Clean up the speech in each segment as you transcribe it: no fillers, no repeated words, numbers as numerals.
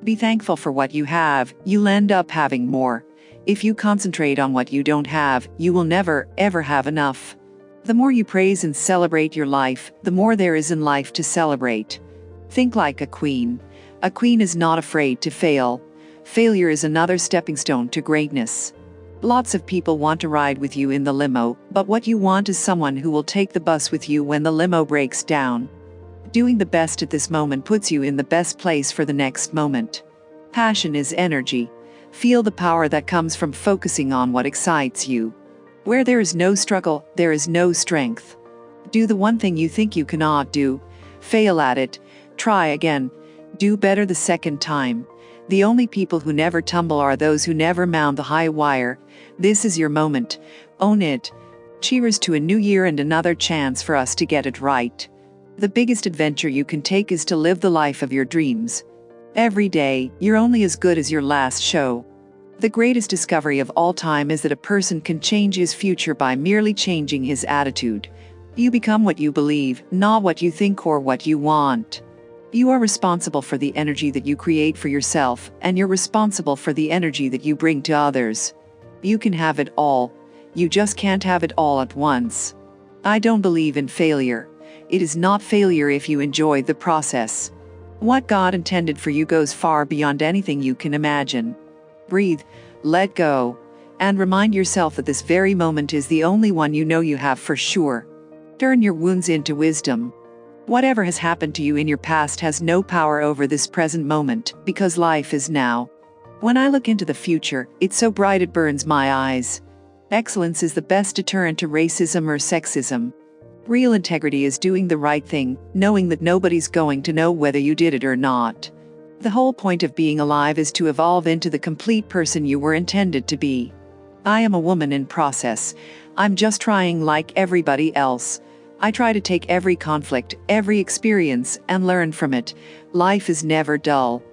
Be thankful for what you have, you'll end up having more. If you concentrate on what you don't have, you will never, ever have enough. The more you praise and celebrate your life, the more there is in life to celebrate. Think like a queen. A queen is not afraid to fail. Failure is another stepping stone to greatness. Lots of people want to ride with you in the limo, but what you want is someone who will take the bus with you when the limo breaks down. Doing the best at this moment puts you in the best place for the next moment. Passion is energy. Feel the power that comes from focusing on what excites you. Where there is no struggle, there is no strength. Do the one thing you think you cannot do. Fail at it. Try again. Do better the second time. The only people who never tumble are those who never mount the high wire. This is your moment. Own it. Cheers to a new year and another chance for us to get it right. The biggest adventure you can take is to live the life of your dreams. Every day, you're only as good as your last show. The greatest discovery of all time is that a person can change his future by merely changing his attitude. You become what you believe, not what you think or what you want. You are responsible for the energy that you create for yourself, and you're responsible for the energy that you bring to others. You can have it all. You just can't have it all at once. I don't believe in failure. It is not failure if you enjoy the process. What God intended for you goes far beyond anything you can imagine. Breathe, let go, and remind yourself that this very moment is the only one you know you have for sure. Turn your wounds into wisdom. Whatever has happened to you in your past has no power over this present moment, because life is now. When I look into the future, it's so bright it burns my eyes. Excellence is the best deterrent to racism or sexism. Real integrity is doing the right thing, knowing that nobody's going to know whether you did it or not. The whole point of being alive is to evolve into the complete person you were intended to be. I am a woman in process. I'm just trying like everybody else. I try to take every conflict, every experience, and learn from it. Life is never dull.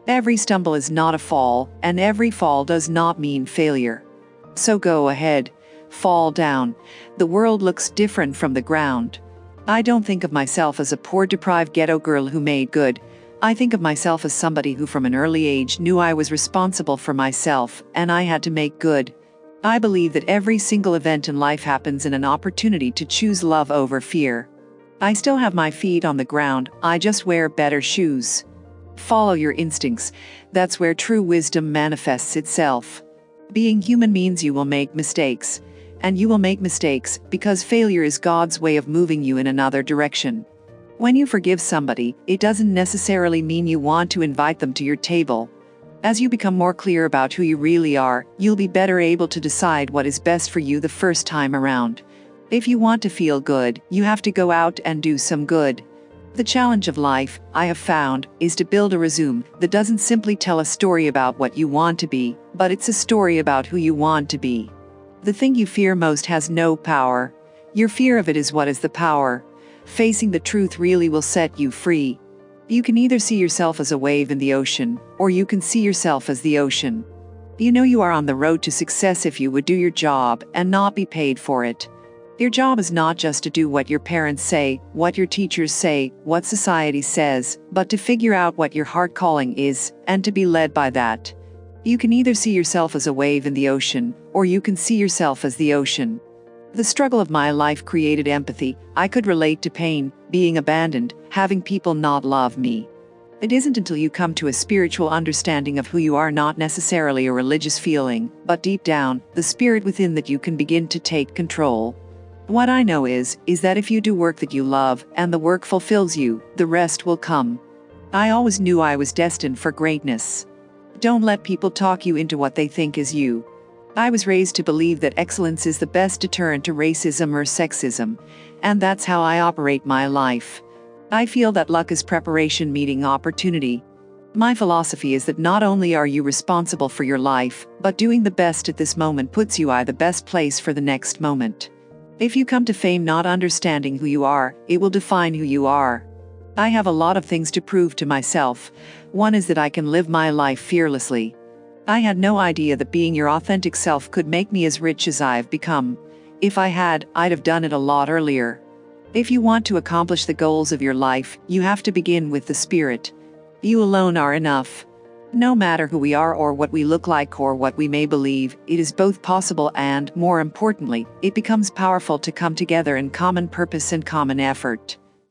Every stumble is not a fall, and every fall does not mean failure. So go ahead. Fall down. The world looks different from the ground. I don't think of myself as a poor deprived ghetto girl who made good. I think of myself as somebody who from an early age knew I was responsible for myself, and I had to make good. I believe that every single event in life happens in an opportunity to choose love over fear. I still have my feet on the ground, I just wear better shoes. Follow your instincts. That's where true wisdom manifests itself. Being human means you will make mistakes. And you will make mistakes because failure is God's way of moving you in another direction. When you forgive somebody, it doesn't necessarily mean you want to invite them to your table. As you become more clear about who you really are, you'll be better able to decide what is best for you the first time around. If you want to feel good, you have to go out and do some good. The challenge of life, I have found, is to build a resume that doesn't simply tell a story about what you want to be, but it's a story about who you want to be. The thing you fear most has no power. Your fear of it is what is the power. Facing the truth really will set you free. You can either see yourself as a wave in the ocean, or you can see yourself as the ocean. You know you are on the road to success if you would do your job and not be paid for it. Your job is not just to do what your parents say, what your teachers say, what society says, but to figure out what your heart calling is, and to be led by that. You can either see yourself as a wave in the ocean, or you can see yourself as the ocean. The struggle of my life created empathy. I could relate to pain, being abandoned, having people not love me. It isn't until you come to a spiritual understanding of who you are, not necessarily a religious feeling, but deep down, the spirit within, that you can begin to take control. What I know is that if you do work that you love, and the work fulfills you, the rest will come. I always knew I was destined for greatness. Don't let people talk you into what they think is you. I was raised to believe that excellence is the best deterrent to racism or sexism, and that's how I operate my life. I feel that luck is preparation meeting opportunity. My philosophy is that not only are you responsible for your life, but doing the best at this moment puts you in the best place for the next moment. If you come to fame not understanding who you are, it will define who you are. I have a lot of things to prove to myself. One is that I can live my life fearlessly. I had no idea that being your authentic self could make me as rich as I've become. If I had, I'd have done it a lot earlier. If you want to accomplish the goals of your life, you have to begin with the spirit. You alone are enough. No matter who we are or what we look like or what we may believe, it is both possible and, more importantly, it becomes powerful to come together in common purpose and common effort.